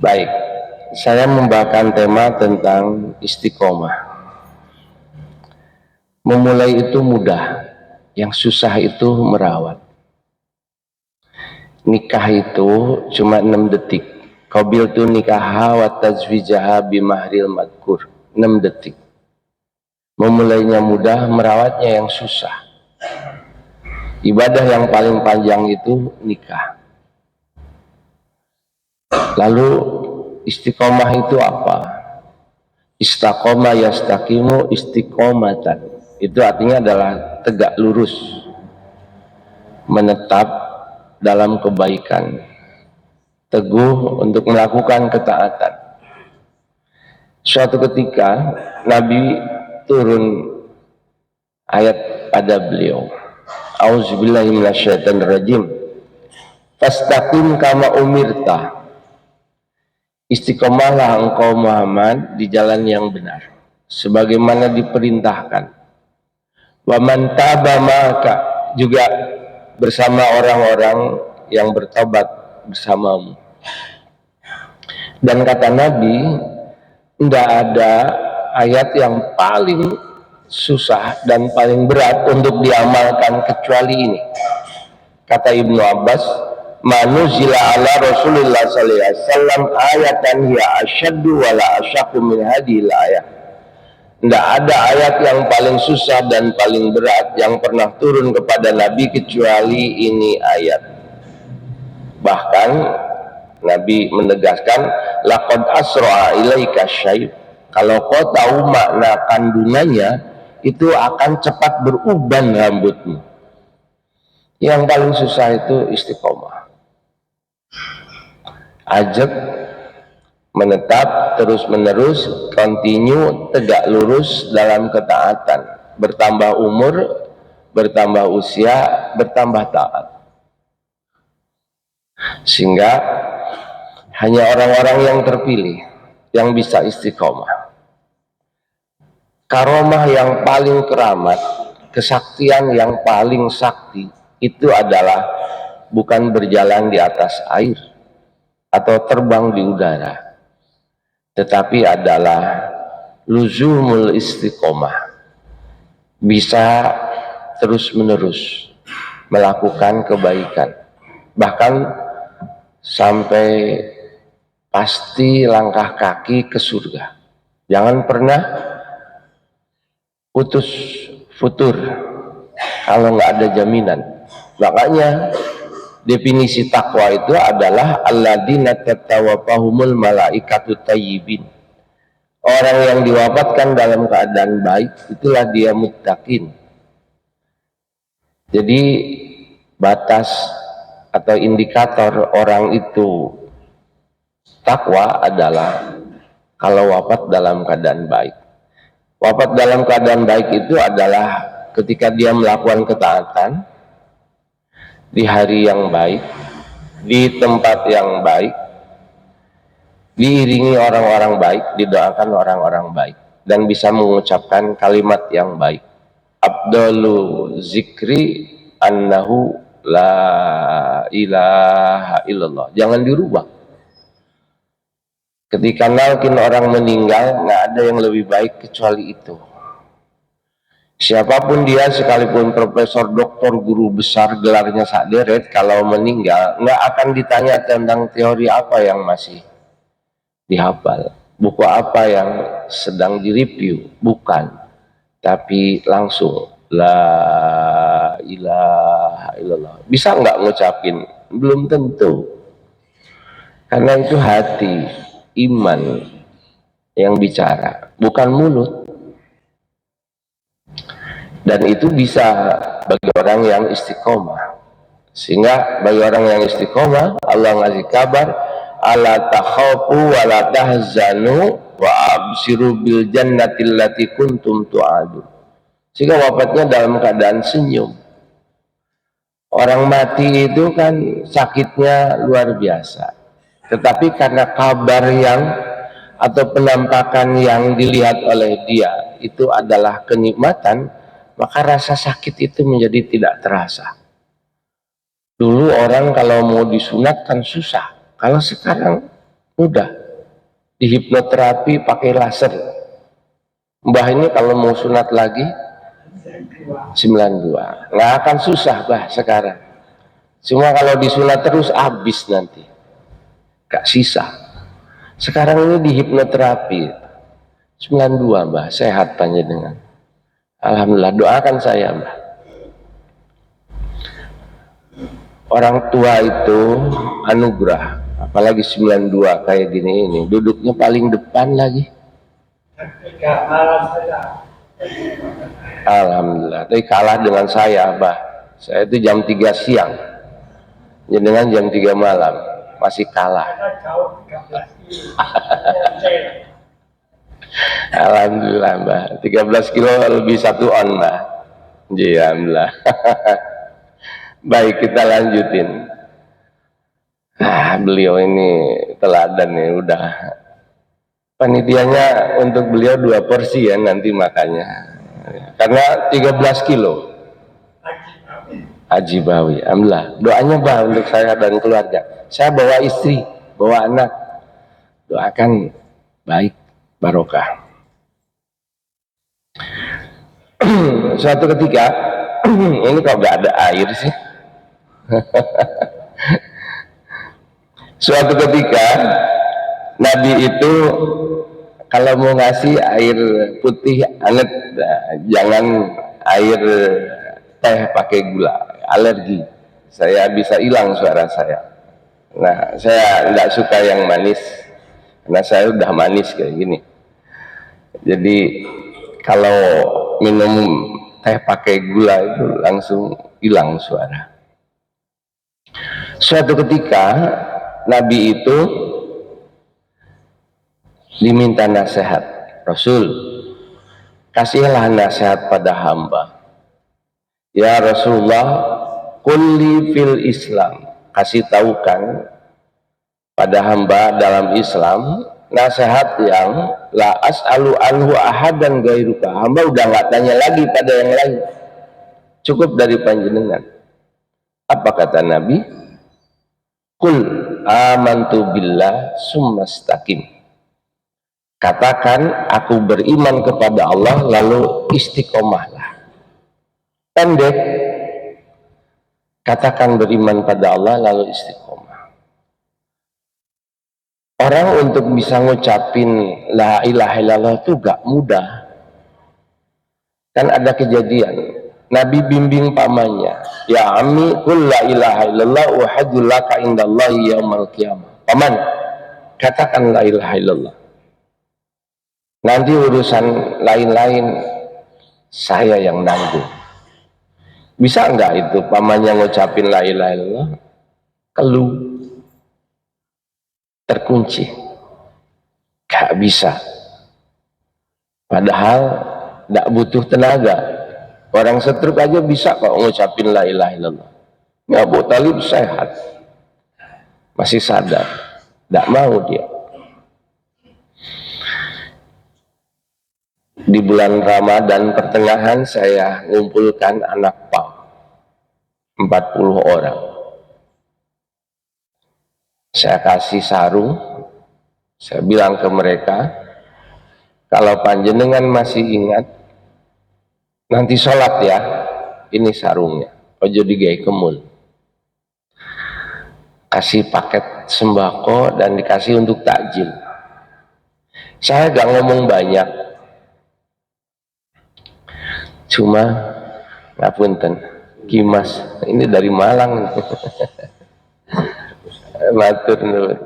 Baik, saya membawakan tema tentang istiqomah. Memulai itu mudah, yang susah itu merawat. Nikah itu cuma 6 detik. Qabiltu nikaha wa tazwijaha bimahril madkur. 6 detik. Memulainya mudah, merawatnya yang susah. Ibadah yang paling panjang itu nikah. Lalu istiqomah itu apa? Istaqoma yastaqimu istiqomatan. Itu artinya adalah tegak lurus, menetap dalam kebaikan, teguh untuk melakukan ketaatan. Suatu ketika Nabi turun ayat pada beliau, Auzubillahi minasyaitonirrajim, fastaqim kama umirta. Istiqomahlah engkau Muhammad di jalan yang benar, sebagaimana diperintahkan. Wa man taba maka, juga bersama orang-orang yang bertobat bersamamu. Dan kata Nabi, tidak ada ayat yang paling susah dan paling berat untuk diamalkan kecuali ini. Kata Ibnu Abbas, manuzila ala Rasulullah sallallahu alaihi wasallam ayatan ya asyaddu wala asyaqqu min hadhil ayat. Tidak ada ayat yang paling susah dan paling berat yang pernah turun kepada Nabi kecuali ini ayat. Bahkan Nabi menegaskan, laqad asra'a ilaika syai'. Kalau kau tahu makna kandungannya, itu akan cepat beruban rambutmu. Yang paling susah itu istiqomah. Ajak, menetap terus menerus, continue, tegak lurus dalam ketaatan. Bertambah umur, bertambah usia, bertambah taat. Sehingga hanya orang-orang yang terpilih yang bisa istiqomah. Karomah yang paling keramat, kesaktian yang paling sakti, itu adalah bukan berjalan di atas air atau terbang di udara, tetapi adalah luzumul istiqomah. Bisa terus-menerus melakukan kebaikan, bahkan sampai pasti langkah kaki ke surga. Jangan pernah putus futur kalau nggak ada jaminan. Makanya definisi takwa itu adalah alladzina tatawaffahumul malaikatu tayyibin. Orang yang diwafatkan dalam keadaan baik, itulah dia muttaqin. Jadi batas atau indikator orang itu takwa adalah kalau wafat dalam keadaan baik. Wafat dalam keadaan baik itu adalah ketika dia melakukan ketaatan di hari yang baik, di tempat yang baik, diiringi orang-orang baik, didoakan orang-orang baik, dan bisa mengucapkan kalimat yang baik. Abdalu zikri annahu la ilaha illallah. Jangan dirubah. Ketika nalkin orang meninggal, nggak ada yang lebih baik kecuali itu. Siapapun dia, sekalipun profesor, doktor, guru besar, gelarnya sakderet, kalau meninggal, nggak akan ditanya tentang teori apa yang masih dihafal, buku apa yang sedang direview, bukan. Tapi langsung la ilaha illallah. Bisa nggak ngucapin? Belum tentu. Karena itu hati, iman yang bicara, bukan mulut. Dan itu bisa bagi orang yang istiqomah. Sehingga bagi orang yang istiqomah, Allah ngasih kabar, ala takhafu wa la tahzanu wa absiru bil jannati allati kuntum tu'adu. Sehingga wafatnya dalam keadaan senyum. Orang mati itu kan sakitnya luar biasa, tetapi karena kabar yang atau penampakan yang dilihat oleh dia itu adalah kenikmatan, maka rasa sakit itu menjadi tidak terasa. Dulu orang kalau mau disunat kan susah, kalau sekarang Udah dihipnoterapi pakai laser. Mbah ini kalau mau sunat lagi 92, nggak akan susah bah sekarang. Cuma kalau disunat terus habis nanti, gak sisa. Sekarang ini dihipnoterapi 92 mbah, sehat panjenengan. Alhamdulillah, doakan saya mbah. Orang tua itu anugerah, apalagi 92 kayak gini ini, duduknya paling depan lagi. Alhamdulillah, tapi kalah dengan saya mbah. Saya itu jam 3 siang, dengan jam 3 malam, masih kalah. Alhamdulillah mbah, 13 kilo lebih 1 on mbah. Alhamdulillah. Baik, kita lanjutin. Beliau ini teladan ya, udah. Panitianya untuk beliau 2 porsi ya nanti makannya. Karena 13 kilo. Haji Bawi, alhamdulillah. Doanya bah untuk saya dan keluarga. Saya bawa istri, bawa anak. Doakan baik, barokah. Suatu ketika, ini kok gak ada air sih. Suatu ketika Nabi itu kalau mau ngasih air putih anget, jangan air teh pakai gula, alergi. Saya bisa hilang suara saya. Nah, saya tidak suka yang manis karena saya udah manis kayak gini. Jadi kalau minum teh pakai gula itu langsung hilang suara. Suatu ketika Nabi itu diminta nasihat, Rasul, kasihlah nasihat pada hamba. Ya Rasulullah, kulli fil Islam, kasih tahukan pada hamba dalam Islam nasihat yang la as'alu anhu ahadan gairuka. Hamba udah nggak tanya lagi pada yang lain, cukup dari panjenengan. Apa kata Nabi? Qul amantu billah summastaqim. Katakan aku beriman kepada Allah lalu istiqomahlah. Pendek. Katakan beriman pada Allah lalu istiqomah. Orang untuk bisa ngucapin la ilaha illallah itu gak mudah. Kan ada kejadian Nabi bimbing pamannya, ya ami qul la ilaha illallah wa hajjul laka indallahi yaumal qiyamah. Paman, katakan la ilaha illallah. Nanti urusan lain-lain saya yang nanggung. Bisa enggak itu pamannya ngucapin la ilaha illallah? Keluh. Terkunci. Gak bisa. Padahal gak butuh tenaga. Orang stroke aja bisa kok ngucapin la ilaha illallah. Ya Abu Talib sehat, masih sadar, tidak mau dia. Di bulan Ramadan pertengahan saya ngumpulkan anak PAM 40 orang. Saya kasih sarung, saya bilang ke mereka, kalau panjenengan masih ingat, nanti sholat ya, ini sarungnya, ojo digawe kemul. Kasih paket sembako dan dikasih untuk takjil. Saya gak ngomong banyak, cuma ngapunten, Kimas, ini dari Malang. Matur nuwun.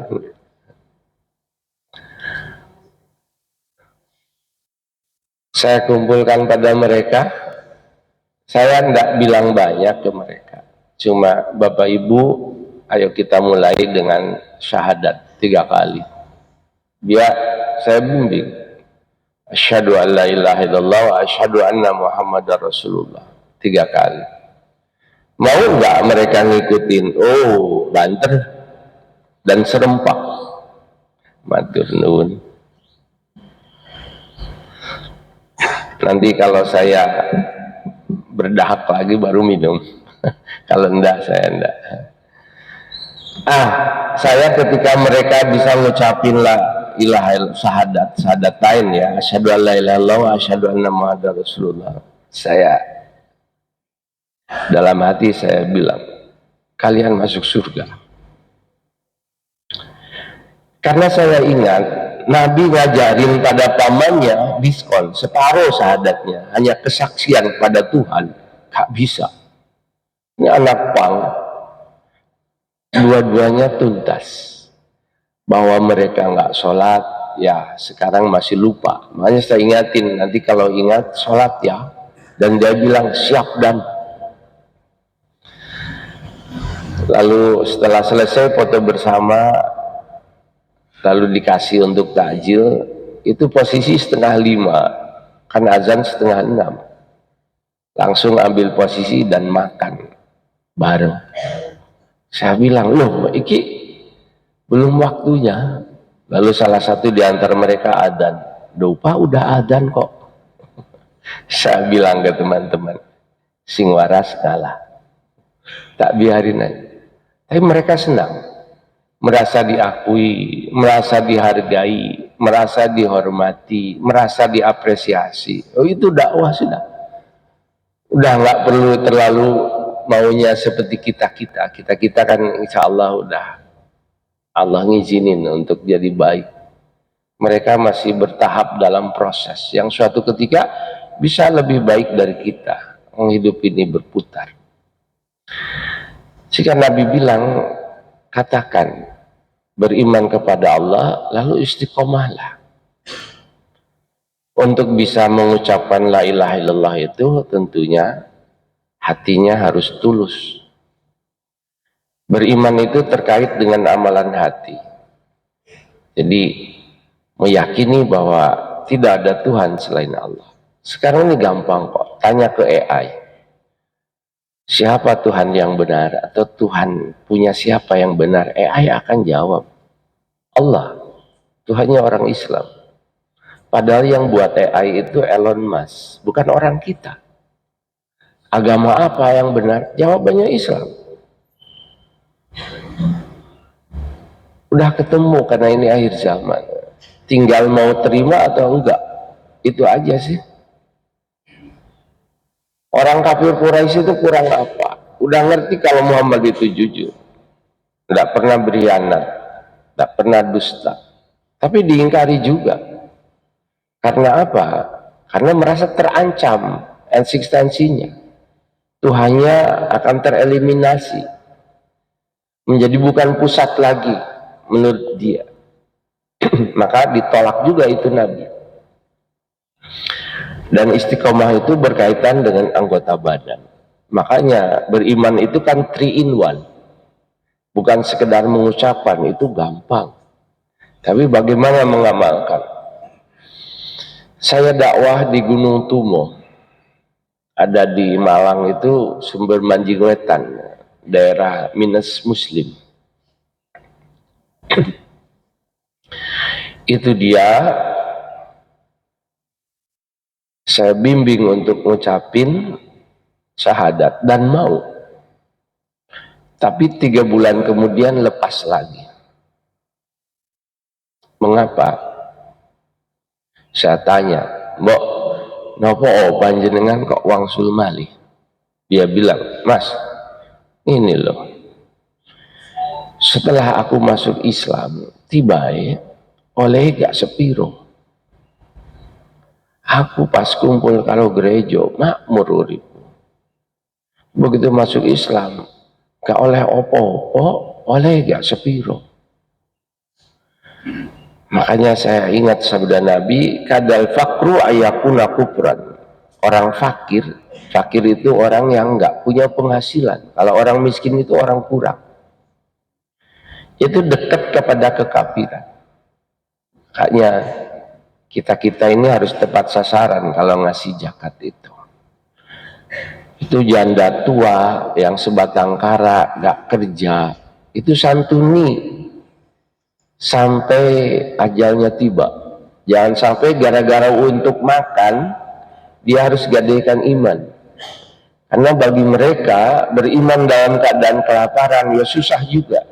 Saya kumpulkan pada mereka, saya tidak bilang banyak ke mereka, cuma Bapak Ibu, ayo kita mulai dengan syahadat 3 kali. Dia saya bimbing, asyhadu an la ilaha illallah wa asyhadu anna muhammadar rasulullah 3 kali. Mau nggak mereka ngikutin? Oh, banter dan serempak. Matur nuwun. Nanti kalau saya berdahak lagi baru minum. Kalau enggak saya enggak. Saya ketika mereka bisa ngucapin la ilaha syahadatain ya, asyhadu an la ilaha illallah wa asyhadu anna muhammadar rasulullah, saya dalam hati saya bilang, kalian masuk surga. Karena saya ingat Nabi ngajarin pada pamannya diskon separuh syahadatnya, hanya kesaksian pada Tuhan, gak bisa. Ini anak pang, dua-duanya tuntas bahwa mereka nggak sholat, ya sekarang masih lupa. Makanya saya ingatin, nanti kalau ingat sholat ya. Dan dia bilang siap dan. Lalu setelah selesai foto bersama, lalu dikasih untuk takjil, itu posisi 4:30, kan azan 5:30. Langsung ambil posisi dan makan bareng. Saya bilang, loh iki belum waktunya. Lalu salah satu di antara mereka adzan. Dupa udah adzan kok. Saya bilang ke teman-teman, sing waras kalah. Tak biarin aja. Tapi mereka senang, merasa diakui, merasa dihargai, merasa dihormati, merasa diapresiasi. Oh, itu dakwah sudah. Udah nggak perlu terlalu maunya seperti kita kan insya Allah udah Allah ngizinin untuk jadi baik. Mereka masih bertahap dalam proses yang suatu ketika bisa lebih baik dari kita. Hidup ini berputar. Jika Nabi bilang, katakan beriman kepada Allah lalu istiqomahlah. Untuk bisa mengucapkan la ilaha illallah itu tentunya hatinya harus tulus. Beriman itu terkait dengan amalan hati. Jadi meyakini bahwa tidak ada Tuhan selain Allah. Sekarang ini gampang kok, tanya ke AI. Siapa Tuhan yang benar? Atau Tuhan punya siapa yang benar? AI akan jawab, Allah. Tuhannya orang Islam. Padahal yang buat AI itu Elon Musk, bukan orang kita. Agama apa yang benar? Jawabannya Islam. Udah ketemu karena ini akhir zaman. Tinggal mau terima atau enggak. Itu aja sih. Orang kafir Quraisy itu kurang apa? Udah ngerti kalau Muhammad itu jujur. Tidak pernah berkhianat, tidak pernah dusta. Tapi diingkari juga. Karena apa? Karena merasa terancam eksistensinya. Tuhannya akan tereliminasi. Menjadi bukan pusat lagi menurut dia. Maka ditolak juga itu Nabi. Dan istiqomah itu berkaitan dengan anggota badan. Makanya beriman itu kan 3 in 1. Bukan sekedar mengucapkan, itu gampang. Tapi bagaimana mengamalkan? Saya dakwah di Gunung Tumo. Ada di Malang itu Sumber Manjing Wetan, daerah minus Muslim. Itu dia saya bimbing untuk ngucapin syahadat dan mau. Tapi 3 bulan kemudian lepas lagi. Mengapa? Saya tanya, Mbok, nopo panjenengan kok wangsul malih? Dia bilang, Mas, ini loh. Setelah aku masuk Islam, tiba-tiba oleh gak sepiro. Aku pas kumpul kalau gereja makmur uripu. Begitu masuk Islam, gak oleh opo-opo, oleh gak sepiro. Makanya saya ingat sabda Nabi, kadal fakru ayakuna kufran. Orang fakir itu orang yang gak punya penghasilan. Kalau orang miskin itu orang kurang. Itu dekat kepada kekafiran. Makanya kita ini harus tepat sasaran kalau ngasih zakat itu. Itu janda tua yang sebatang kara gak kerja, itu santuni sampai ajalnya tiba. Jangan sampai gara-gara untuk makan dia harus gadaikan iman. Karena bagi mereka beriman dalam keadaan kelaparan ya susah juga.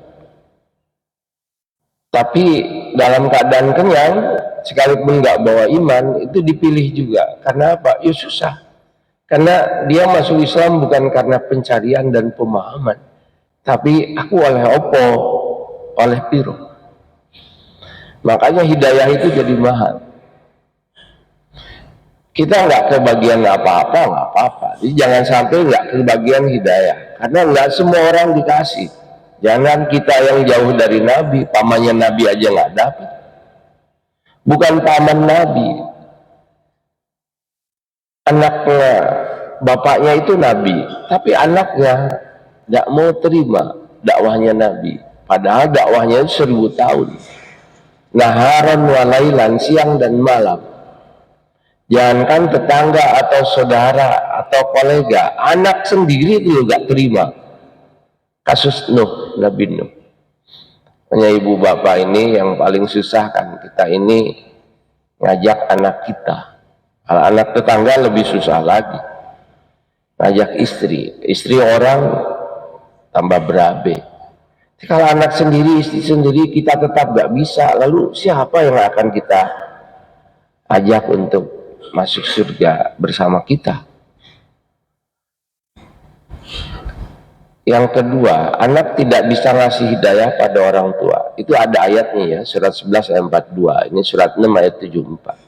Tapi dalam keadaan kenyang, sekalipun nggak bawa iman, itu dipilih juga. Karena apa? Ya susah. Karena dia masuk Islam bukan karena pencarian dan pemahaman, tapi aku oleh opo, oleh piro. Makanya hidayah itu jadi mahal. Kita nggak kebagian apa-apa, nggak apa-apa. Jadi jangan sampai nggak kebagian hidayah, karena nggak semua orang dikasih. Jangan kita yang jauh dari Nabi, pamannya Nabi aja nggak dapat. Bukan paman Nabi, anaknya, bapaknya itu Nabi, tapi anaknya tidak mau terima dakwahnya Nabi. Padahal dakwahnya itu 1000 tahun. Naharan walailan, siang dan malam. Jangankan tetangga atau saudara atau kolega, anak sendiri itu juga terima. Kasus Nuh, Nabi Nuh. Hanya ibu bapak ini yang paling susah kan, kita ini ngajak anak kita. Kalau anak tetangga lebih susah lagi. Ngajak istri orang tambah berabe. Kalau anak sendiri, istri sendiri kita tetap gak bisa, lalu siapa yang akan kita ajak untuk masuk surga bersama kita? Yang kedua, anak tidak bisa ngasih hidayah pada orang tua. Itu ada ayatnya ya, surat 11 ayat 42. Ini surat 6 ayat 74.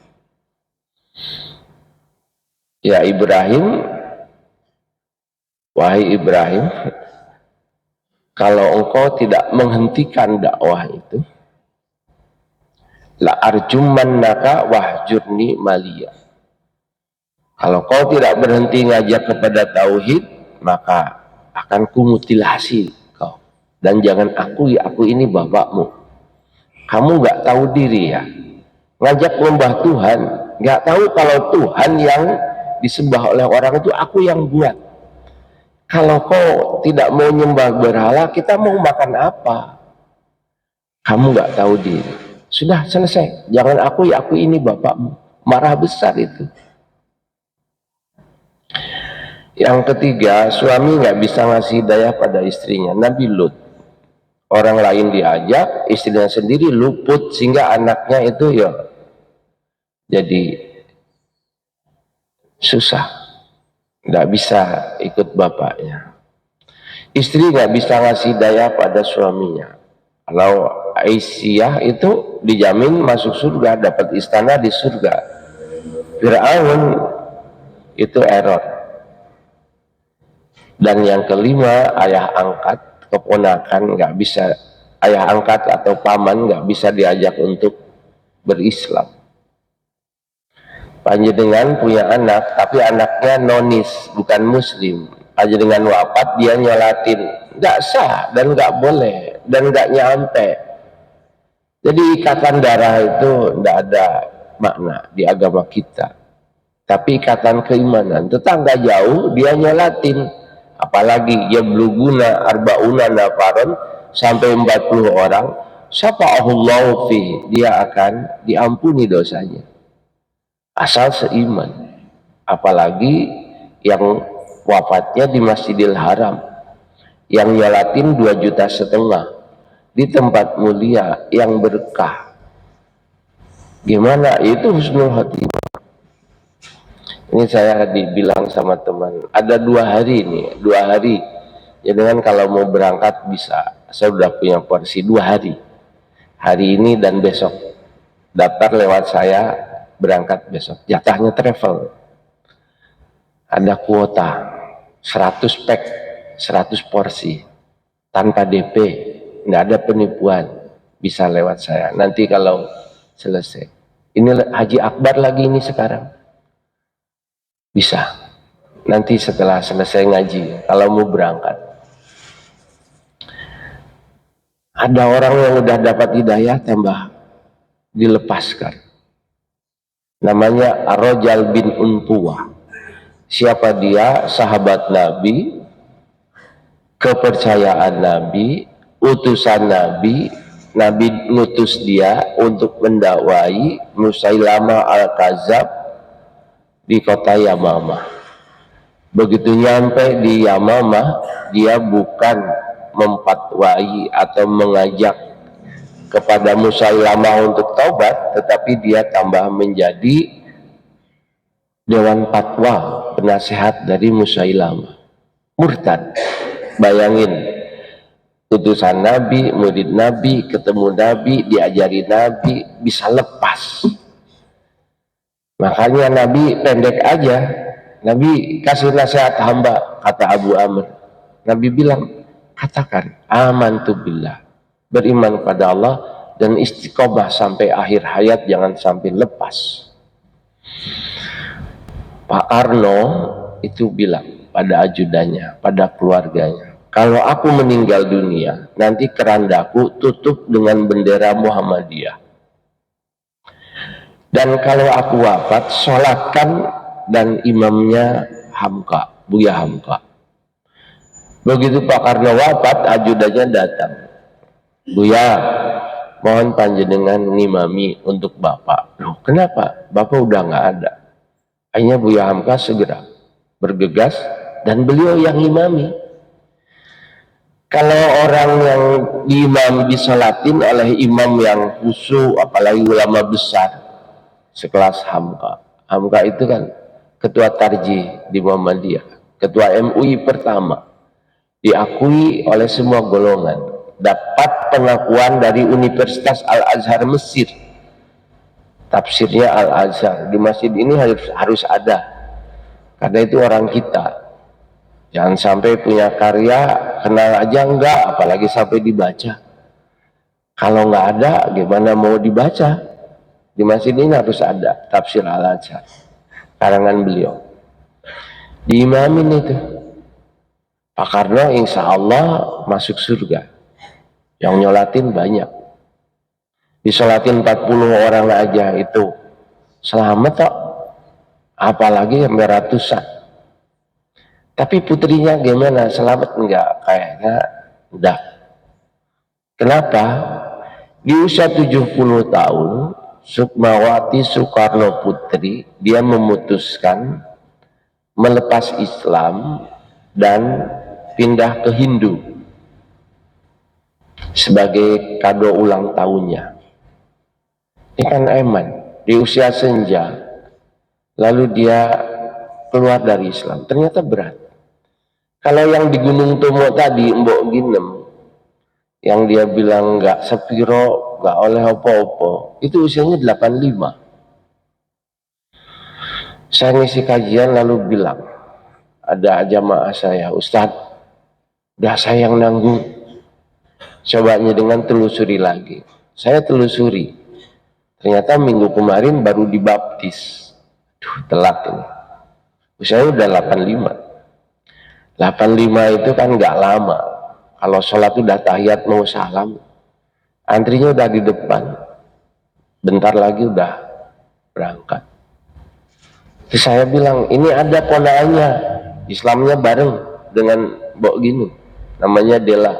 Ya Ibrahim, wahai Ibrahim, kalau engkau tidak menghentikan dakwah itu, la arjumannaka wahjurni maliya. Kalau kau tidak berhenti ngajak kepada tauhid, maka akan kumutilasi kau. Dan jangan akui aku ini bapakmu. Kamu nggak tahu diri ya. Ngajak menyembah Tuhan, nggak tahu kalau Tuhan yang disembah oleh orang itu aku yang buat. Kalau kau tidak mau nyembah berhala, kita mau makan apa? Kamu nggak tahu diri. Sudah selesai. Jangan akui aku ini bapakmu. Marah besar itu. Yang ketiga, suami nggak bisa ngasih hidayah pada istrinya. Nabi Lut, orang lain diajak, istrinya sendiri luput sehingga anaknya itu ya jadi susah, nggak bisa ikut bapaknya. Istri nggak bisa ngasih hidayah pada suaminya. Kalau Aisyah itu dijamin masuk surga, dapat istana di surga. Fir'aun itu error. Dan yang kelima, ayah angkat, keponakan nggak bisa, ayah angkat atau paman nggak bisa diajak untuk berislam. Panjenengan punya anak, tapi anaknya nonis, bukan muslim. Panjenengan wafat, dia nyolatin, nggak sah dan nggak boleh dan nggak nyampe. Jadi ikatan darah itu nggak ada makna di agama kita. Tapi ikatan keimanan, tetangga jauh dia nyolatin. Apalagi ya bluguna arbauna nafaron sampai 40 orang, syafa'ahullahu fi, dia akan diampuni dosanya asal seiman. Apalagi yang wafatnya di Masjidil Haram, yang nyolatin 2,5 juta di tempat mulia yang berkah, gimana itu husnul khotimah. Ini saya dibilang sama teman, ada 2 hari nih, 2 hari. Ya dengan kalau mau berangkat bisa, saya udah punya porsi 2 hari. Hari ini dan besok. Daftar lewat saya, berangkat besok. Jatahnya travel. Ada kuota, 100 pack, 100 porsi. Tanpa DP, nggak ada penipuan. Bisa lewat saya. Nanti kalau selesai. Ini Haji Akbar lagi ini sekarang. Bisa nanti setelah selesai ngaji kalau mau berangkat. Ada orang yang udah dapat hidayah tambah dilepaskan, namanya Ar-Rajal bin Untuwah. Siapa dia? Sahabat Nabi, kepercayaan Nabi, utusan Nabi. Nabi ngutus dia untuk mendakwai Musailamah Al-Kadzab di kota Yamamah. Begitu nyampe di Yamamah, dia bukan memfatwai atau mengajak kepada Musailamah untuk taubat, tetapi dia tambah menjadi dewan fatwa, penasehat dari Musailamah. Murtad. Bayangin, utusan Nabi, murid Nabi, ketemu Nabi, diajari Nabi, bisa lepas. Makanya Nabi pendek aja. Nabi kasih nasihat hamba, kata Abu Amr. Nabi bilang, katakan, amantu billah, beriman pada Allah dan istiqomah sampai akhir hayat, jangan sampai lepas. Pak Arno itu bilang pada ajudannya, pada keluarganya, kalau aku meninggal dunia, nanti kerandaku tutup dengan bendera Muhammadiyah. Dan kalau aku wafat, sholatkan dan imamnya Hamka, Buya Hamka. Begitu Pak Karno wafat, ajudannya datang. Buya, mohon panjenengan ngimami untuk Bapak. Loh, kenapa? Bapak udah nggak ada. Akhirnya Buya Hamka segera bergegas dan beliau yang ngimami. Kalau orang yang diimam disolatin oleh imam yang khusyuk, apalagi ulama besar sekelas Hamka. Hamka itu kan ketua Tarji di Muhammadiyah, ketua MUI pertama, diakui oleh semua golongan, dapat pengakuan dari Universitas Al-Azhar Mesir. Tafsirnya Al-Azhar di masjid ini harus ada, karena itu orang kita. Jangan sampai punya karya kenal aja enggak, apalagi sampai dibaca. Kalau nggak ada, gimana mau dibaca? Di masjid ini harus ada tafsir Al-Azhar, karangan beliau. Diimamin itu. Pak Karno insya Allah masuk surga. Yang nyolatin banyak. Disolatin 40 orang aja itu selamat kok. Apalagi yang ratusan. Tapi putrinya gimana? Selamat enggak? Kayaknya enggak. Kenapa? Di usia 70 tahun, Sukmawati Soekarno Putri, dia memutuskan melepas Islam dan pindah ke Hindu sebagai kado ulang tahunnya. Ini kan eman, di usia senja, lalu dia keluar dari Islam. Ternyata berat. Kalau yang di Gunung Tomo tadi, Mbok Ginem, yang dia bilang nggak sepiro, nggak oleh opo-opo, itu usianya 85. Saya ngisi kajian lalu bilang, ada jamaah saya, Ustadz, udah saya yang nanggung, cobanya dengan telusuri lagi. Saya telusuri, ternyata minggu kemarin baru dibaptis. Duh, telat ini. Usianya udah 85. 85 itu kan nggak lama. Kalau sholat udah tahiyat mau salam, antrinya udah di depan, bentar lagi udah berangkat. Terus saya bilang, ini ada ponaannya, Islamnya bareng dengan Mbok gini, namanya Dela.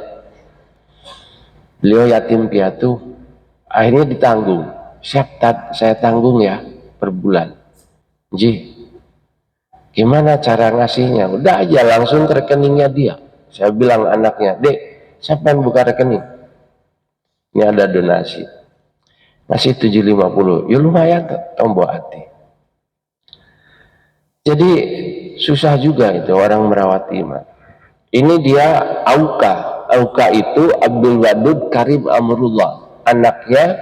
Beliau yatim piatu, akhirnya ditanggung. Siap, saya tanggung ya per bulan. Ji, gimana cara ngasihnya? Udah aja langsung ke rekeningnya dia. Saya bilang anaknya, Dek, siapa yang buka rekening? Ini ada donasi. Masih 750. Ya lumayan, tombol hati. Jadi susah juga itu orang merawat iman. Ini dia Auka. Auka itu Abdul Wadud Karim Amrullah. Anaknya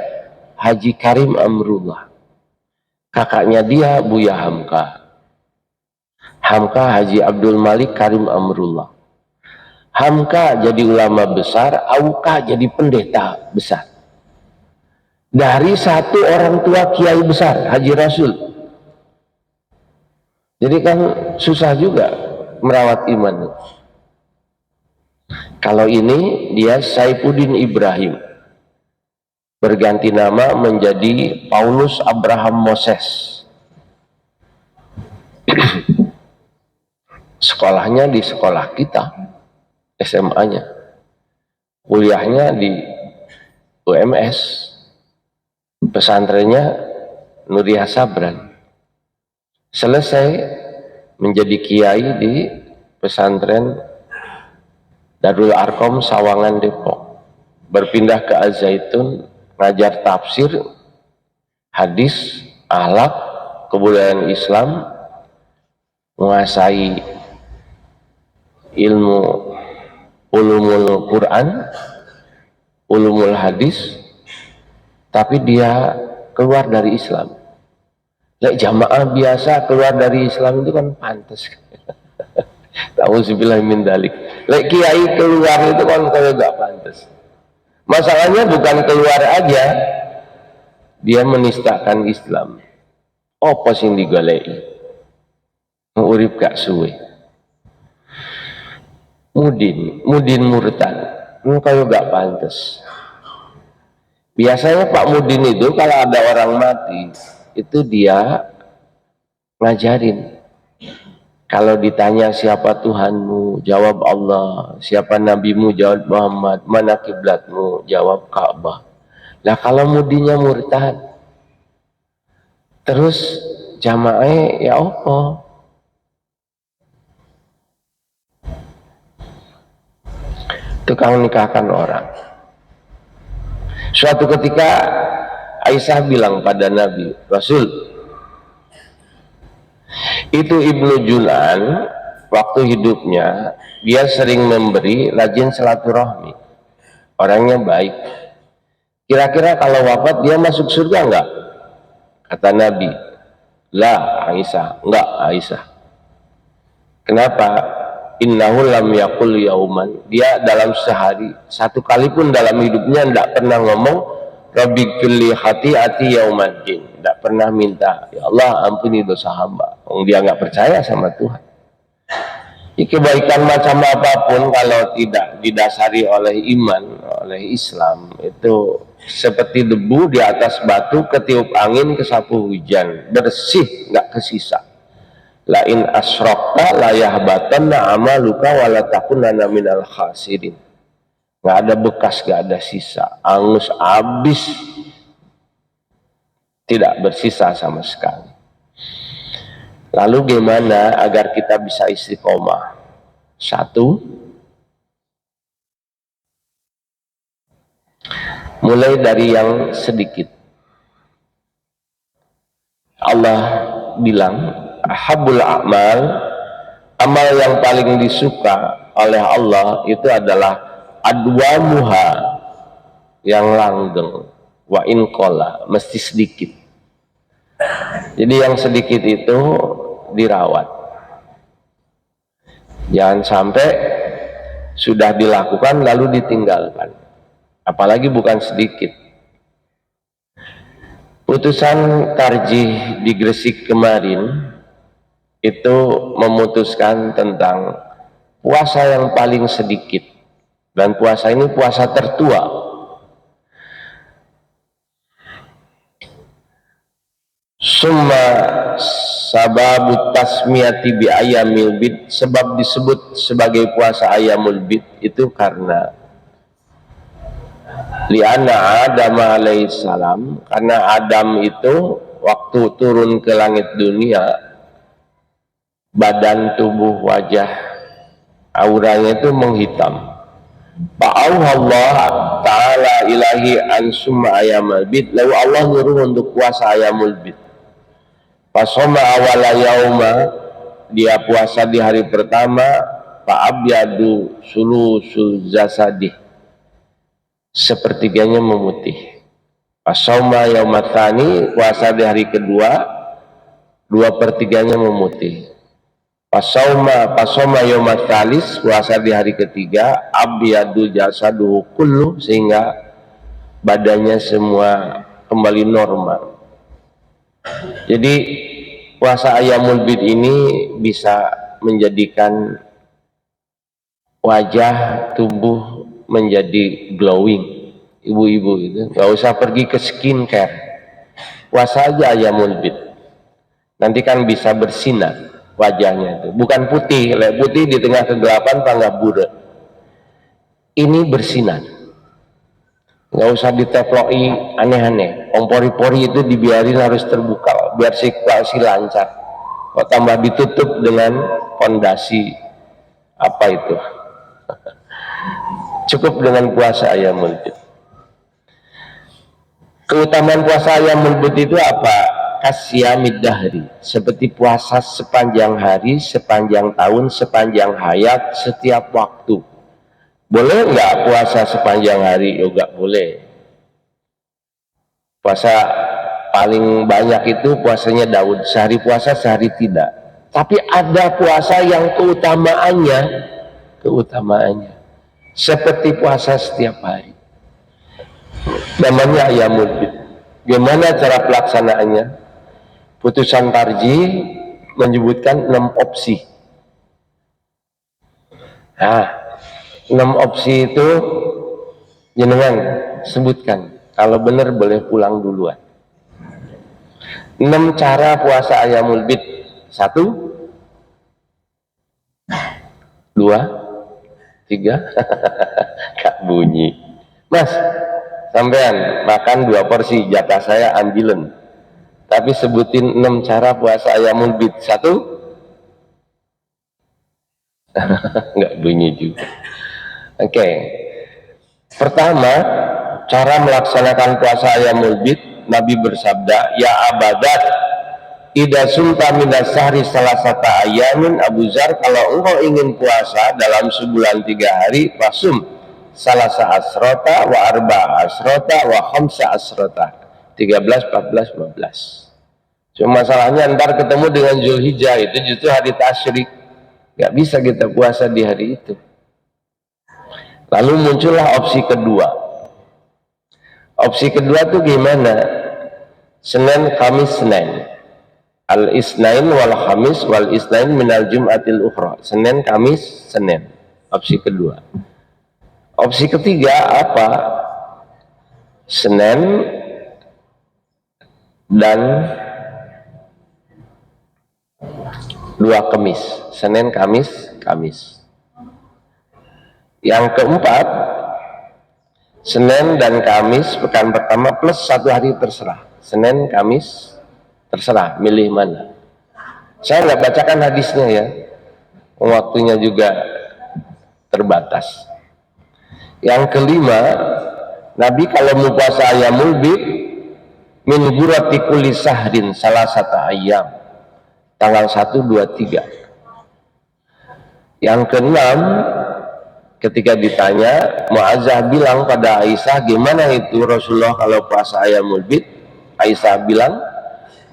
Haji Karim Amrullah. Kakaknya dia Buya Hamka. Hamka Haji Abdul Malik Karim Amrullah. Hamka jadi ulama besar, Auka jadi pendeta besar. Dari satu orang tua kiai besar, Haji Rasul. Jadi kan susah juga merawat iman. Kalau ini dia Saifuddin Ibrahim. Berganti nama menjadi Paulus Abraham Moses. Sekolahnya di sekolah kita. SMA-nya, kuliahnya di UMS, pesantrennya Nuriyah Sabran. Selesai menjadi kiai di pesantren Darul Arkom Sawangan Depok, berpindah ke Al-Zaitun ngajar tafsir, hadis, akhlak, kebudayaan Islam, menguasai ilmu ulumul Quran, ulumul hadis, tapi dia keluar dari Islam. Lek jamaah biasa keluar dari Islam itu kan pantas. Ta'udzubillahi min dzalik. Lek kiai keluar itu kan kalau gak pantas. Masalahnya bukan keluar aja, dia menistakan Islam. Apa sing digoleki? Urip gak suwe. Mudin murtad. Kalau gak pantas. Biasanya Pak Mudin itu kalau ada orang mati, itu dia ngajarin. Kalau ditanya siapa Tuhanmu, jawab Allah. Siapa nabimu, jawab Muhammad. Mana kiblatmu, jawab Ka'bah. Nah kalau mudinya murtad, terus jamaah ya apa? Tukang nikahkan orang. Suatu ketika Aisyah bilang pada Nabi, Rasul, itu Ibnu Junan waktu hidupnya dia sering memberi, rajin silaturahmi, orangnya baik. Kira-kira kalau wafat dia masuk surga enggak? Kata Nabi, la Aisyah, enggak Aisyah. Kenapa? Innahu lam yaqul yauman, dia dalam sehari satu kali pun dalam hidupnya enggak pernah ngomong Rabbi kulli khati'ati yaumaddin. Tidak pernah minta, ya Allah ampuni dosa hamba. Dia nggak percaya sama Tuhan. Kebaikan macam apapun kalau tidak didasari oleh iman, oleh Islam, itu seperti debu di atas batu, ketiup angin, kesapu hujan, bersih, nggak kesisa. Lain asrokta layahbatanna amaluka walatakunana minal khasirin. Nggak ada bekas, nggak ada sisa, angus habis, tidak bersisa sama sekali. Lalu gimana agar kita bisa istiqomah? Satu, mulai dari yang sedikit. Allah bilang, ahabul a'mal, amal yang paling disuka oleh Allah itu adalah adwamuha, yang langgeng, wa inqala, mesti sedikit. Jadi yang sedikit itu dirawat. Jangan sampai sudah dilakukan lalu ditinggalkan. Apalagi bukan sedikit. Putusan tarjih di Gresik kemarin itu memutuskan tentang puasa yang paling sedikit. Dan puasa ini puasa tertua. Summa sababut tasmiyati bi ayamil bid, sebab disebut sebagai puasa ayamul bid itu karena li'anna Adam alaihissalam, karena Adam itu waktu turun ke langit dunia, badan, tubuh, wajah, auranya itu menghitam. Fa'auhallah ta'ala ilahi an summa ayamul bid, lalu Allah nyuruh untuk puasa ayamul bid. Pasoma awala yauma, dia puasa di hari pertama, fa'abyadu sulusul jasadih, sepertiganya memutih. Pasoma yaumatani, puasa di hari kedua, 2/3 memutih. Pasoma yaumatalis, puasa di hari ketiga, abyadu jasaduhu kullu, sehingga badannya semua kembali normal. Jadi puasa ayamul bid ini bisa menjadikan wajah tubuh menjadi glowing. Ibu-ibu itu nggak usah pergi ke skincare, puasa aja ayamul bid, nanti kan bisa bersinar wajahnya itu. Bukan putih, lek putih di tengah kegelapan panggah buret. Ini bersinar, nggak usah diteploi aneh-aneh. Pori-pori itu dibiarin harus terbuka biar sirkulasi lancar. Kok tambah ditutup dengan fondasi apa itu? Cukup dengan puasa ayamul bid. Keutamaan puasa Ayyamul Bid itu apa? Kasyamid dahri, seperti puasa sepanjang hari, sepanjang tahun, sepanjang hayat, setiap waktu. Boleh nggak puasa sepanjang hari? Juga boleh. Puasa paling banyak itu puasanya Daud, sehari puasa sehari tidak. Tapi ada puasa yang keutamaannya seperti puasa setiap hari. Namanya Ayyamul Bid. Gimana cara pelaksanaannya? Putusan Tarji menyebutkan 6 opsi. Nah, 6 opsi itu jenengan sebutkan. Kalau benar boleh pulang duluan. 6 cara puasa Ayyamul Bid. 1, 2, 3. Kak bunyi. Mas, sampean makan 2 porsi, jatah saya ambilen. Tapi sebutin 6 cara puasa Ayyamul Bid. 1. Enggak bunyi juga. Oke. Pertama, cara melaksanakan puasa Ayyamul Bid, Nabi bersabda, ya abadat, idza sumta minas sahri salasata ayamin, Abu Zar, kalau engkau ingin puasa dalam sebulan 3 hari, fasum salasa asrota wa arba asrota wa khamsa asrota, 13, 14, 15. Cuma masalahnya ntar ketemu dengan Zulhijjah, itu justru hari tasyrik, nggak bisa kita puasa di hari itu. Lalu muncullah opsi kedua. Opsi kedua tuh gimana? Senin, Kamis, Senin. Al-Isnain wal Khamis wal Isnain minal Jum'atil ukhra. Senin, Kamis, Senin. Opsi kedua. Opsi ketiga apa? Senin dan 2 Kamis. Senin, Kamis, Kamis. Yang keempat, Senin dan Kamis pekan pertama plus 1 hari terserah. Senin, Kamis, terserah, milih mana. Saya nggak bacakan hadisnya ya, waktunya juga terbatas. Yang kelima, Nabi kalau mau puasa Ayyamul Bid, min burati kulli sahrin salasata ayyam, tanggal 1, 2, 3. Yang keenam, ketika ditanya, Mu'azzah bilang pada Aisyah, gimana itu Rasulullah kalau puasa Ayyamul Bid? Aisyah bilang,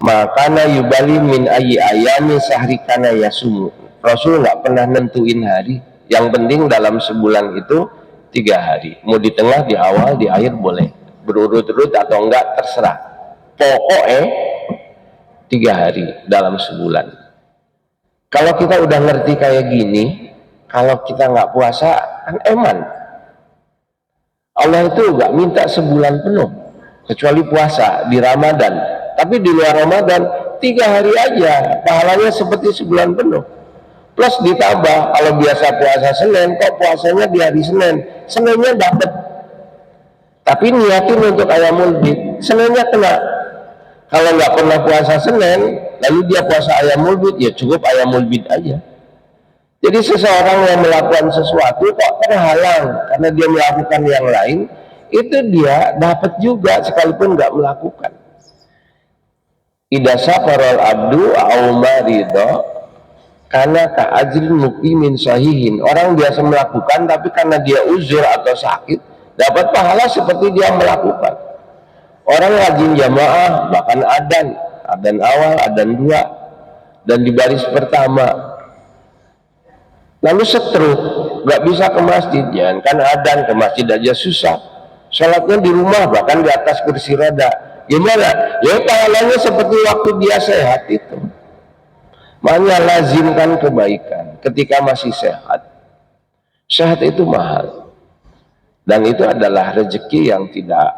makana yubali min ayyi ayami sahri kana yasumu. Rasul nggak pernah nentuin hari, yang penting dalam sebulan itu 3 hari, mau di tengah, di awal, di akhir boleh, berurut-urut atau enggak terserah, pokoknya 3 hari dalam sebulan. Kalau kita udah ngerti kayak gini, kalau kita nggak puasa kan eman. Allah itu nggak minta sebulan penuh, kecuali puasa di Ramadan. Tapi di luar Ramadan 3 hari aja, pahalanya seperti sebulan penuh. Plus ditambah, kalau biasa puasa Senin, kok puasanya di hari Senin, Seninnya dapat. Tapi niatin untuk Ayyamul Bid, Seninnya kena. Kalau nggak pernah puasa Senin, lalu dia puasa Ayyamul Bid, ya cukup Ayyamul Bid aja. Jadi seseorang yang melakukan sesuatu kok terhalang karena dia melakukan yang lain, itu dia dapat juga sekalipun nggak melakukan. Idza safarul abdu au marido karena ka'ajrin muqimin sahihin. Orang biasa melakukan tapi karena dia uzur atau sakit, dapat pahala seperti dia melakukan. Orang rajin jamaah, bahkan adan awal, adan 2, dan di baris pertama. Lalu setruk, gak bisa ke masjid, jangan kan adan, ke masjid aja susah. Sholatnya di rumah, bahkan di atas kursi roda. Gimana? Ya pahalanya seperti waktu dia sehat itu. Makanya lazimkan kebaikan ketika masih sehat. Sehat itu mahal. Dan itu adalah rezeki yang tidak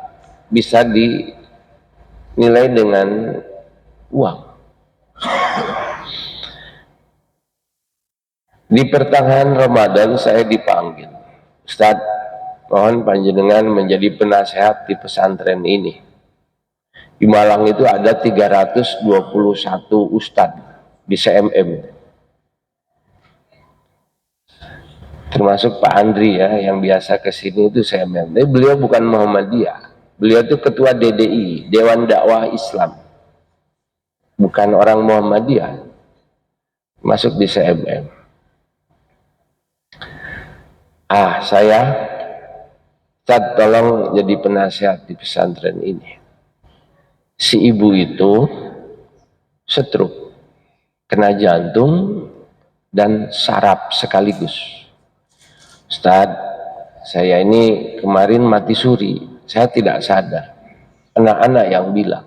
bisa dinilai dengan uang. Di pertengahan Ramadan saya dipanggil, Ustadz, mohon panjenengan menjadi penasehat di pesantren ini. Di Malang itu ada 321 ustadz di CMM, termasuk Pak Andri ya, yang biasa kesini itu CMM. Tapi beliau bukan Muhammadiyah, Beliau itu ketua DDI, Dewan Dakwah Islam, bukan orang Muhammadiyah, masuk di CMM. Saya Ustaz, tolong jadi penasihat di pesantren ini. Si ibu itu stroke, kena jantung dan saraf sekaligus. Ustaz, saya ini kemarin mati suri, saya tidak sadar. Anak-anak yang bilang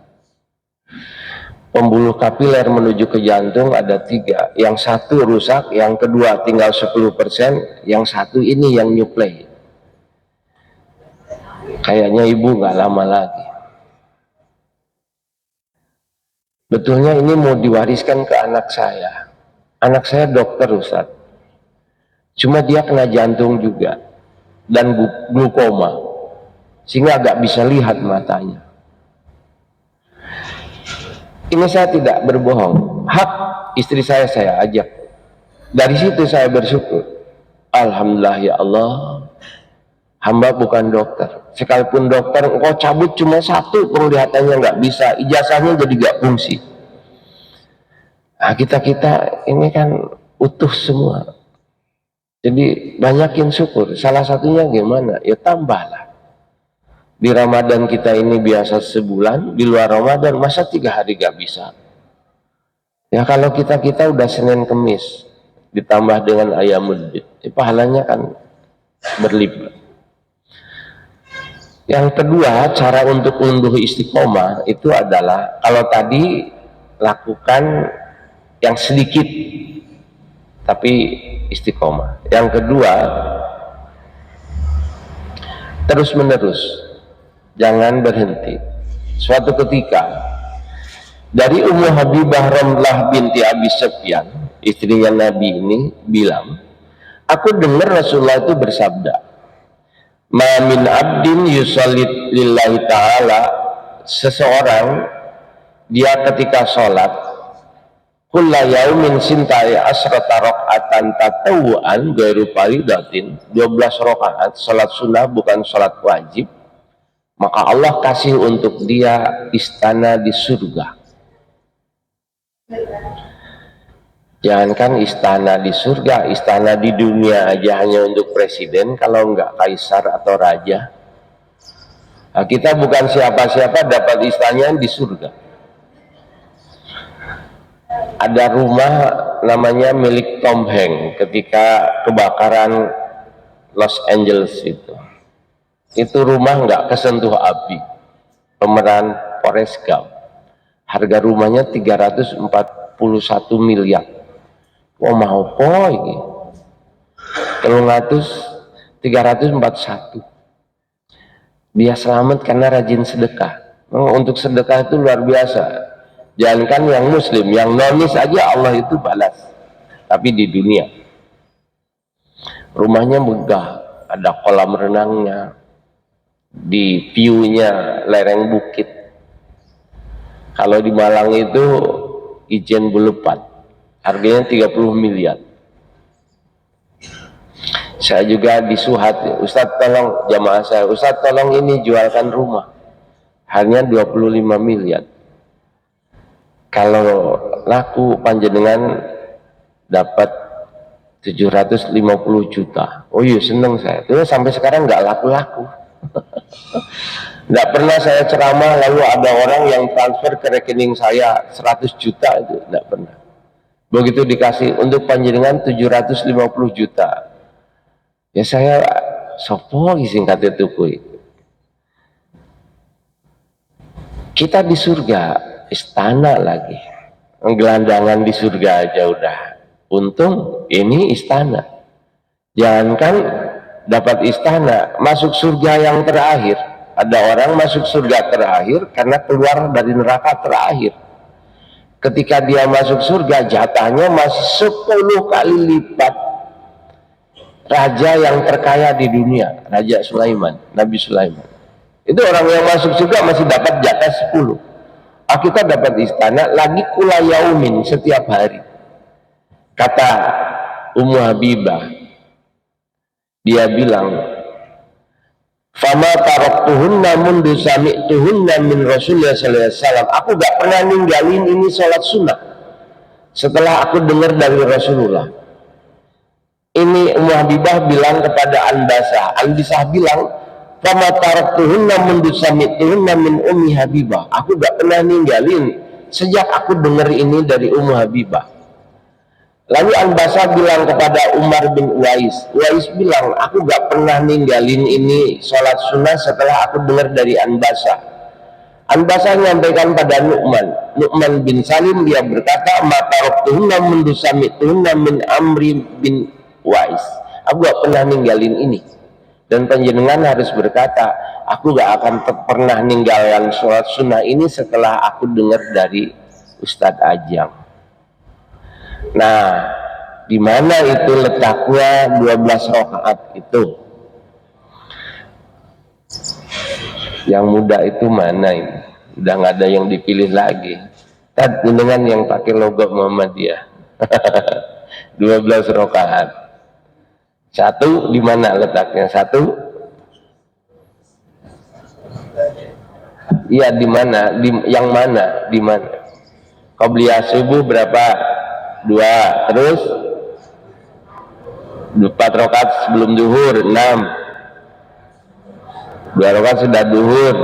pembuluh kapiler menuju ke jantung ada 3, yang satu rusak, yang kedua tinggal 10%, yang satu ini yang nyuplai. Kayaknya ibu nggak lama lagi. Betulnya ini mau diwariskan ke anak saya. Anak saya dokter, Ustaz. Cuma dia kena jantung juga dan glukoma, sehingga agak bisa lihat matanya. Ini saya tidak berbohong, hak istri saya ajak. Dari situ saya bersyukur, alhamdulillah ya Allah, hamba bukan dokter. Sekalipun dokter engkau cabut cuma 1 penglihatannya nggak bisa, ijazahnya jadi nggak fungsi. Kita ini kan utuh semua. Jadi banyakin syukur. Salah satunya gimana? Ya tambahlah. Di Ramadan kita ini biasa sebulan, di luar Ramadan masa 3 hari gak bisa. Ya kalau kita udah Senin Kemis ditambah dengan ayamul bid, pahalanya kan berlipat. Yang kedua, cara untuk unduh istiqomah itu adalah, kalau tadi lakukan yang sedikit tapi istiqomah. Yang kedua, terus menerus, jangan berhenti. Suatu ketika dari Ummu Habibah Ramlah binti Abi Sufyan, istrinya Nabi ini, bilang, aku dengar Rasulullah itu bersabda, ma min abdin yusallit lillahi ta'ala, seseorang dia ketika sholat kulla yaumin sintai asrata rakaatan tatawuan gairu faridatin, 12 rakaat salat sunnah bukan salat wajib, maka Allah kasih untuk dia istana di surga. Jangankan istana di surga, istana di dunia aja hanya untuk presiden, kalau enggak kaisar atau raja. Kita bukan siapa-siapa dapat istananya di surga. Ada rumah namanya milik Tom Hanks ketika kebakaran Los Angeles itu rumah nggak kesentuh api, pemeran Forrest Gump. Harga rumahnya 341 miliar. Wah mau apa ini? 341. Dia selamat karena rajin sedekah. Untuk sedekah itu luar biasa. Jangankan yang muslim, yang nonis aja Allah itu balas. Tapi di dunia rumahnya megah, ada kolam renangnya, di view-nya lereng bukit. Kalau di Malang itu Ijen Boulevard, harganya 30 miliar. Saya juga disuhat, Ustadz tolong, jamaah saya, Ustadz tolong ini jualkan rumah, hanya 25 miliar. Kalau laku panjenengan dapat 750 juta. Oh iya seneng saya. Terus sampai sekarang nggak laku-laku. Nggak pernah saya ceramah lalu ada orang yang transfer ke rekening saya 100 juta itu nggak pernah. Begitu dikasih untuk panjenengan 750 juta. Ya saya sopo singkat itu kuy. Kita di surga, istana lagi, gelandangan di surga aja udah untung, ini istana. Jangankan dapat istana, masuk surga yang terakhir. Ada orang masuk surga terakhir karena keluar dari neraka terakhir. Ketika dia masuk surga, jatahnya masih 10 kali lipat raja yang terkaya di dunia, Raja Sulaiman, Nabi Sulaiman. Itu orang yang masuk surga masih dapat jatah 10. Kita dapat istana lagi kula yaumin, setiap hari. Kata Ummu Habibah, dia bilang, Fama taraktuhunna mundu sami'tuhunna min Rasulullah sallallahu alaihi wasallam. Aku gak pernah ninggalin ini sholat sunnah setelah aku dengar dari Rasulullah. Ini Ummu Habibah bilang kepada Anbasah bilang, fama taraktuhunna mundu sami'tuhunna min Ummi Habibah. Aku gak pernah ninggalin sejak aku dengar ini dari Ummu Habibah. Lalu Anbasah bilang kepada Umar bin Uwais bilang, aku gak pernah ninggalin ini sholat sunnah setelah aku dengar dari Anbasah. Anbasah menyampaikan pada Nu'man bin Salim, dia berkata, ma taraktuhunna mundu sami'tuhunna min Amri bin Uwais. Aku gak pernah ninggalin ini. Dan panjenengan harus berkata, aku gak akan pernah ninggalkan sholat sunnah ini setelah aku dengar dari Ustadz Ajang. Nah, di mana itu letaknya 12 rakaat itu? Yang muda itu mana ini? Udah nggak ada yang dipilih lagi. Tadi dengan yang pakai logo Muhammadiyah. 12 rakaat. Satu di mana letaknya? Satu? Iya, di mana? Yang mana? Di mana? Qobliyah subuh berapa? 2, terus 4 rakaat sebelum duhur 6, 2 rakaat sudah duhur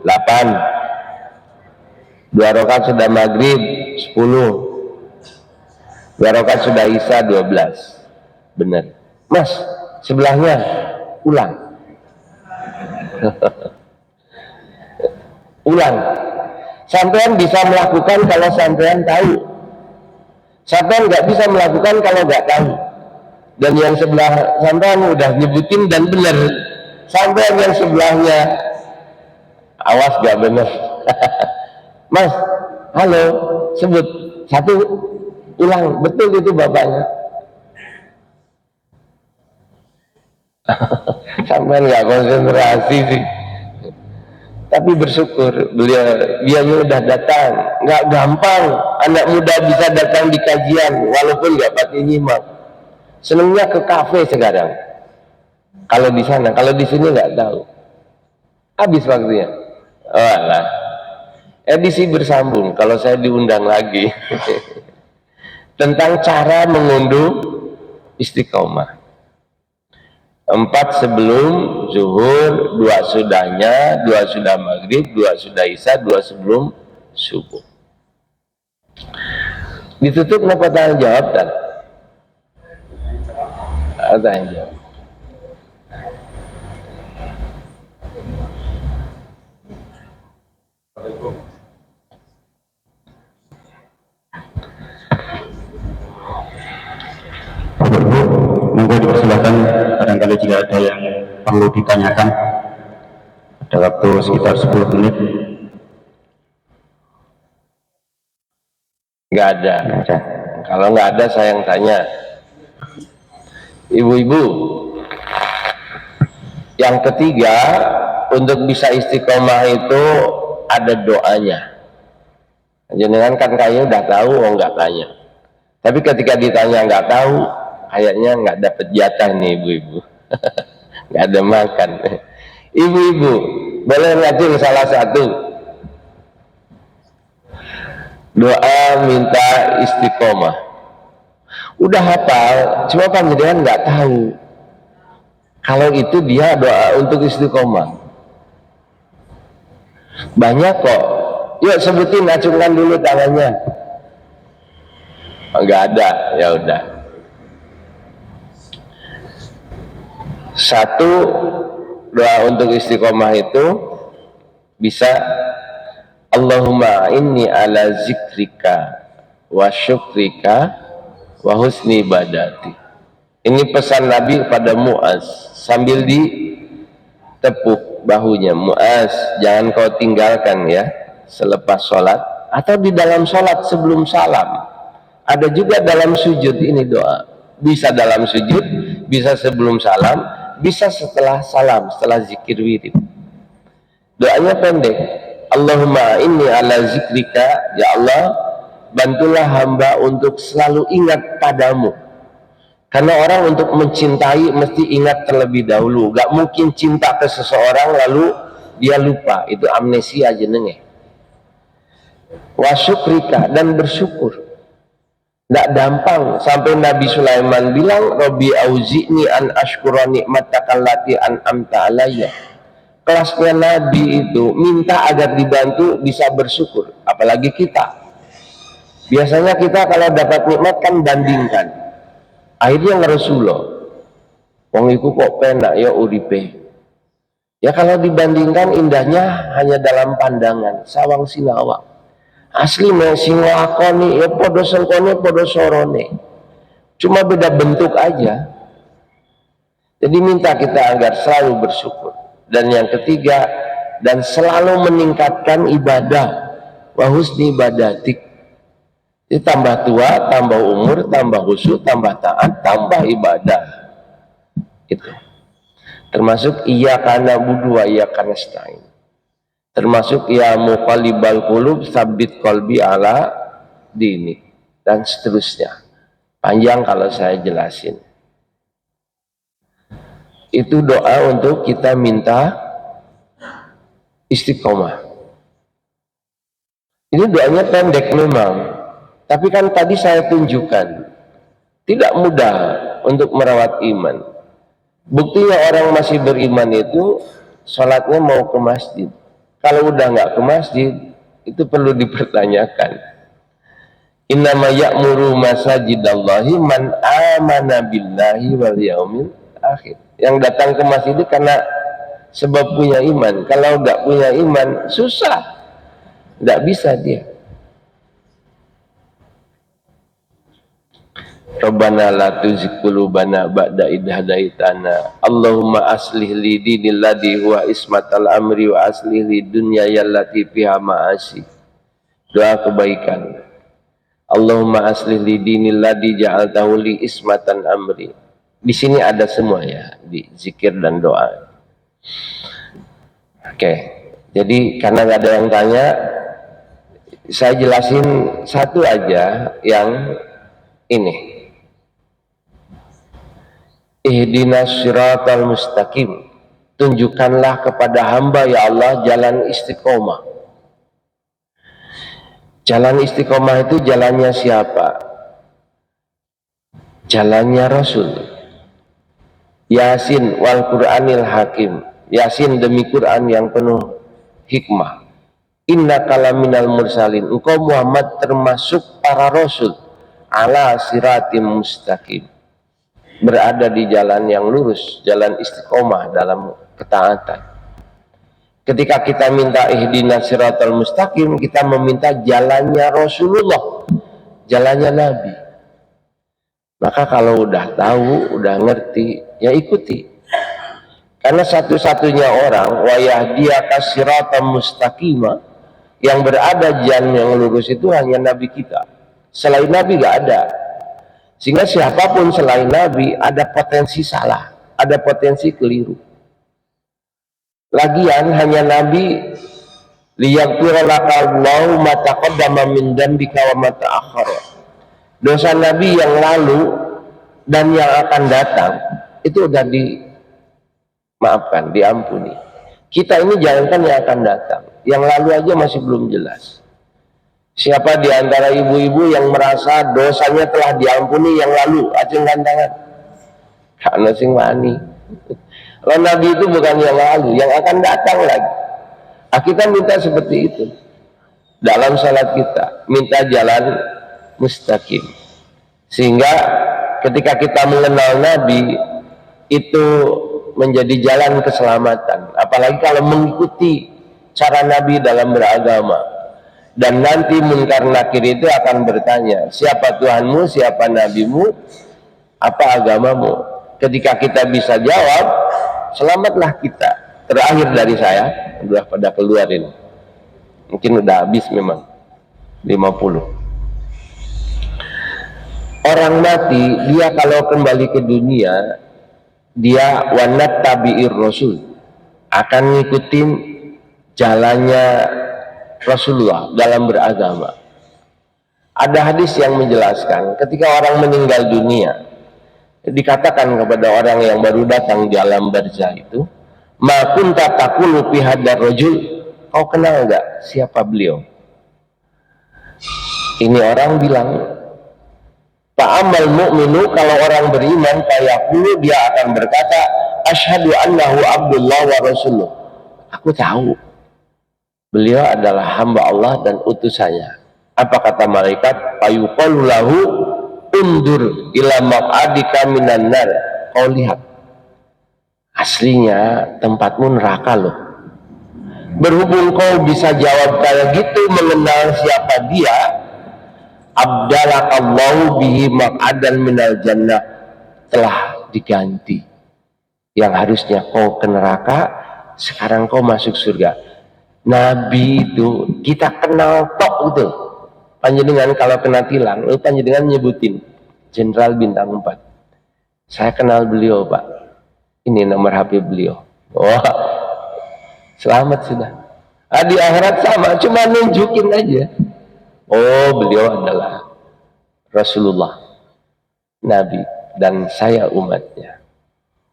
8, 2 rakaat sudah maghrib 10, 2 rakaat sudah isya 12. Benar Mas, sebelahnya ulang. Ulang. Sampean bisa melakukan kalau sampean tahu. Sampean nggak bisa melakukan kalau nggak tahu. Dan yang sebelah sampean udah nyebutin dan benar. Sampean yang sebelahnya awas gak benar. Mas, halo, sebut satu, ulang, betul itu bapaknya. Sampean nggak konsentrasi sih. Tapi bersyukur dia udah datang. Nggak gampang anak muda bisa datang di kajian walaupun nggak pakai nyimak. Senangnya ke kafe sekarang. Kalau di sana, kalau di sini nggak tahu. Habis waktunya. Oh alah. Edisi bersambung kalau saya diundang lagi. Tentang cara mengunduh istiqomah. 4 sebelum zuhur, 2 sudahnya, 2 sudah maghrib, 2 sudah isya, 2 sebelum subuh. Ditutup apa tanya jawab kan? Tanya jawab. Monggo dipersilakan, barangkali jika ada yang perlu ditanyakan. Ada waktu sekitar 10 menit. Nggak ada. Kalau nggak ada saya yang tanya. Ibu-ibu, yang ketiga untuk bisa istiqomah itu ada doanya. Jangan kan kayaknya udah tahu, nggak tanya. Tapi ketika ditanya nggak tahu, kayaknya nggak dapat jatah nih ibu-ibu. Nggak ada makan. Ibu-ibu boleh ngajin salah satu doa minta istiqomah. Udah hafal, cuma panjenengan nggak tahu kalau itu dia doa untuk istiqomah. Banyak kok. Yuk sebutin, acungkan dulu tangannya. Nggak ada, ya udah. Satu doa untuk istiqomah itu bisa Allahumma inni ala zikrika wa syukrika wa husni ibadati. Ini pesan Nabi pada Muaz sambil ditepuk bahunya. Muaz, jangan kau tinggalkan ya selepas sholat atau di dalam sholat sebelum salam. Ada juga dalam sujud ini doa. Bisa dalam sujud, bisa sebelum salam, bisa setelah salam, setelah zikir wirid. Doanya pendek. Allahumma inni ala zikrika, ya Allah, bantulah hamba untuk selalu ingat padamu. Karena orang untuk mencintai mesti ingat terlebih dahulu. Gak mungkin cinta ke seseorang lalu dia lupa. Itu amnesia jenenge. Wa syukrika, dan bersyukur. Gak gampang. Sampai Nabi Sulaiman bilang, Rabbi auzi'ni an ashkura ni'mataka allati an'amta alayya. Kelasnya Nabi itu minta agar dibantu bisa bersyukur. Apalagi kita. Biasanya kita kalau dapat nikmat kan bandingkan. Akhirnya ngeresulo. Wong iku kok penak ya uripe. Ya kalau dibandingkan indahnya hanya dalam pandangan, sawang sinawang. Asli sing lakoni ya podo sengkone podo sorone. Cuma beda bentuk aja. Jadi minta kita agar selalu bersyukur. Dan yang ketiga, dan selalu meningkatkan ibadah. Wa husni ibadatik. Jadi tambah tua, tambah umur, tambah khusyuk, tambah taat, tambah ibadah. Itu. Termasuk iyyaka na'budu wa iyyaka nasta'in. Termasuk ya muqallibal qulub tsabbit qalbi ala dini, dan seterusnya. Panjang kalau saya jelasin. Itu doa untuk kita minta istiqomah. Ini doanya pendek memang. Tapi kan tadi saya tunjukkan, tidak mudah untuk merawat iman. Buktinya orang masih beriman itu, sholatnya mau ke masjid. Kalau udah nggak ke masjid, itu perlu dipertanyakan. Innama ya'muru masajidallahi man amana billahi wal yaumil akhir. Yang datang ke masjid itu karena sebab punya iman. Kalau nggak punya iman, susah. Nggak bisa dia. Rabbana la tuzigh qulubana ba'da idh hadaitana. Allahumma aslih li dinil ladzi huwa ismatal amri wa aslih li dunyaya allati fiha ma'asi. Doa kebaikan. Allahumma aslih li dinil ladzi ja'altahu li ismatan amri. Di sini ada semua ya, di zikir dan doa. Oke. Jadi karena nggak ada yang tanya, saya jelasin satu aja yang ini. Ihdinas siratal mustaqim. Tunjukkanlah kepada hamba ya Allah jalan istiqomah. Jalan istiqomah itu jalannya siapa? Jalannya Rasul. Yasin wal Qur'anil hakim. Yasin demi Quran yang penuh hikmah. Inna kalaminal mursalin. Engkau Muhammad termasuk para Rasul. Ala siratim mustaqim. Berada di jalan yang lurus, jalan istiqomah dalam ketaatan. Ketika kita minta ihdinas siratal mustaqim, kita meminta jalannya Rasulullah, jalannya Nabi. Maka kalau udah tahu, udah ngerti, ya ikuti. Karena satu-satunya orang wa yahdiyaka siratal mustaqima yang berada jalan yang lurus itu hanya Nabi kita. Selain Nabi gak ada. Sehingga siapapun selain Nabi ada potensi salah, ada potensi keliru. Lagian hanya Nabi liyaghfira lakallahu ma taqaddama min dzambika wa ma ta'akhkhara. Dosa Nabi yang lalu dan yang akan datang itu udah dimaafkan, diampuni. Kita ini jangankan yang akan datang, yang lalu aja masih belum jelas. Siapa di antara ibu-ibu yang merasa dosanya telah diampuni yang lalu? Acungkan tangan. Karena sing wani. Kalau Nabi itu bukan yang lalu, yang akan datang lagi. Kita minta seperti itu. Dalam salat kita, minta jalan mustaqim. Sehingga ketika kita mengenal Nabi, itu menjadi jalan keselamatan. Apalagi kalau mengikuti cara Nabi dalam beragama. Dan nanti munkar nakir itu akan bertanya, siapa Tuhanmu, siapa nabimu, apa agamamu. Ketika kita bisa jawab, selamatlah kita. Terakhir dari saya, udah pada keluarin, mungkin udah habis memang 50. Orang mati, dia kalau kembali ke dunia, dia wanat tabi'ir rasul, akan ngikutin jalannya Rasulullah dalam beragama. Ada hadis yang menjelaskan ketika orang meninggal dunia, Dikatakan kepada orang yang baru datang di alam barzah itu, ma kunta taqulu fi hadzal rajul, kau kenal enggak siapa beliau? Ini orang bilang, fa'amal mu'minu, kalau orang beriman, fayaqulu, dia akan berkata, asyhadu annahu abdullah wa rasuluh, aku tahu beliau adalah hamba Allah dan utusannya. Apa kata malaikat? Fayuqalu lahu undur ila maq'adika minan nar, kau lihat, aslinya tempatmu neraka loh. Berhubung kau bisa jawab kayak gitu, mengenal siapa dia, abdalakallahu bihi maq'adan minal jannah, telah diganti. Yang harusnya kau ke neraka, sekarang kau masuk surga. Nabi itu kita kenal tok gitu. Panjenengan kalau kena tilang, panjenengan nyebutin Jenderal Bintang 4. Saya kenal beliau, Pak. Ini nomor HP beliau. Wah, selamat sudah. Di akhirat sama, cuma nunjukin aja. Oh, beliau adalah Rasulullah, Nabi, dan saya umatnya.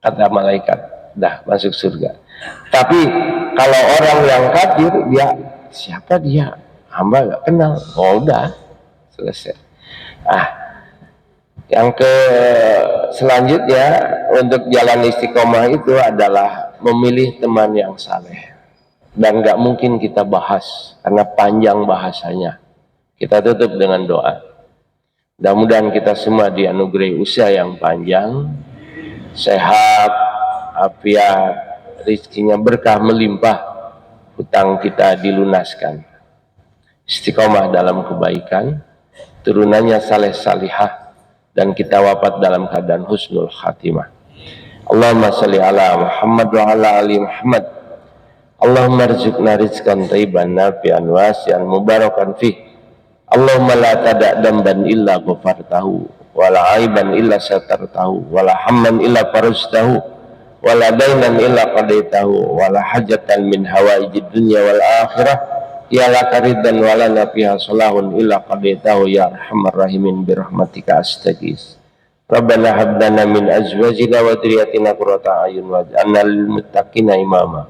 Kata malaikat, dah masuk surga. Tapi kalau orang yang kafir, dia siapa dia? Hamba gak kenal. Oh, udah selesai. Yang selanjutnya untuk jalan istiqomah itu adalah memilih teman yang saleh. Dan gak mungkin kita bahas karena panjang bahasanya. Kita tutup dengan doa. Mudah-mudahan kita semua dianugerahi usia yang panjang, sehat, afiat, rizkinya berkah melimpah, hutang kita dilunaskan, istiqomah dalam kebaikan, turunannya saleh salihah, dan kita wafat dalam keadaan husnul khatimah. Allahumma sholli ala Muhammad wa ala ali Muhammad. Allahumma rizqna rizqan thayyiban nafi'an wasi'an mubarakan fih. Allahumma la tada' damban illa ghafartahu, wala aiban illa satartahu, wala hamman illa farajtahu, wala dainan illa qadaitahu, wala hajatan min hawaijid dunya wal akhirah ya laka riddan wala nafiha salahun illa qadaitahu ya arhamar rahimin birahmatika astaghis. Rabbana hab lana min azwajina wa dhurriyyatina qurrata a'yun waj'alna lil muttaqina imama.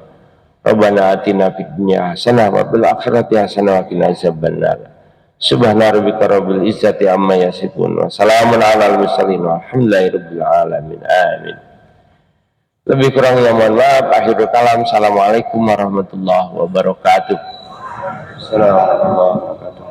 Rabbana atina fid dunya hasanah wa fil akhirati hasanah wa qina azabannar. Subhana rabbika rabbil izzati amma yasifun wa salamun alal mursalin walhamdulillahi rabbil alamin. Amin. Lebih kurangnya mohon maaf. Akhirul kalam. Assalamualaikum warahmatullahi wabarakatuh. Assalamualaikum warahmatullahi wabarakatuh.